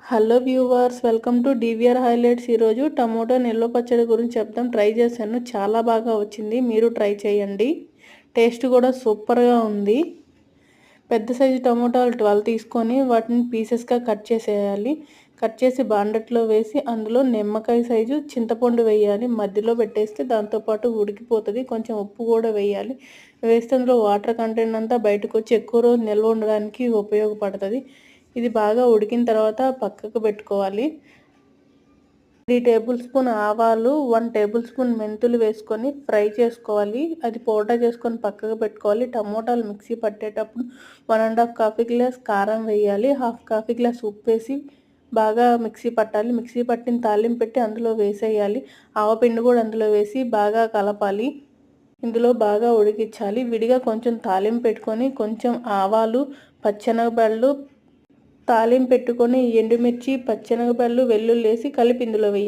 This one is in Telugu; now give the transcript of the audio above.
Hello viewers, welcome to DVR highlights. ఈరోజు టమోటా నిల్వ పచ్చడి గురించి చెప్తాం. ట్రై చేశాను, చాలా బాగా వచ్చింది. మీరు ట్రై చేయండి. టేస్ట్ కూడా సూపర్గా ఉంది. పెద్ద సైజు టమోటాలు 12 తీసుకొని వాటిని పీసెస్గా కట్ చేసేయాలి. కట్ చేసి బాండట్లో వేసి అందులో నిమ్మకాయ సైజు చింతపండు వేయాలి. మధ్యలో పెట్టేస్తే దాంతోపాటు ఉడికిపోతుంది. కొంచెం ఉప్పు కూడా వేయాలి. వేస్తే అందులో వాటర్ కంటెంట్ అంతా బయటకు వచ్చి ఎక్కువ రోజు నిల్వ ఉండడానికి ఉపయోగపడుతుంది. ఇది బాగా ఉడికిన తర్వాత పక్కకు పెట్టుకోవాలి. 3 టేబుల్ స్పూన్ ఆవాలు, 1 టేబుల్ స్పూన్ మెంతులు వేసుకొని ఫ్రై చేసుకోవాలి. అది పౌడర్ చేసుకొని పక్కకు పెట్టుకోవాలి. టమోటాలు మిక్సీ పట్టేటప్పుడు 1½ కాఫీ గ్లాస్ కారం వేయాలి. 1/2 కాఫీ గ్లాస్ ఉప్పు వేసి బాగా మిక్సీ పట్టాలి. మిక్సీ పట్టిన తాలింపు పెట్టి అందులో వేసేయాలి. ఆవపిండి కూడా అందులో వేసి బాగా కలపాలి. ఇందులో బాగా ఉడికించాలి. విడిగా కొంచెం తాలింపు పెట్టుకొని కొంచెం ఆవాలు, పచ్చెనగపళ్ళు, తాలింపు పెట్టుకొని ఎండుమిర్చి, పచ్చెనగపళ్ళు, వెల్లుల్లి వేసి కలిపి ఇందులో వేయాలి.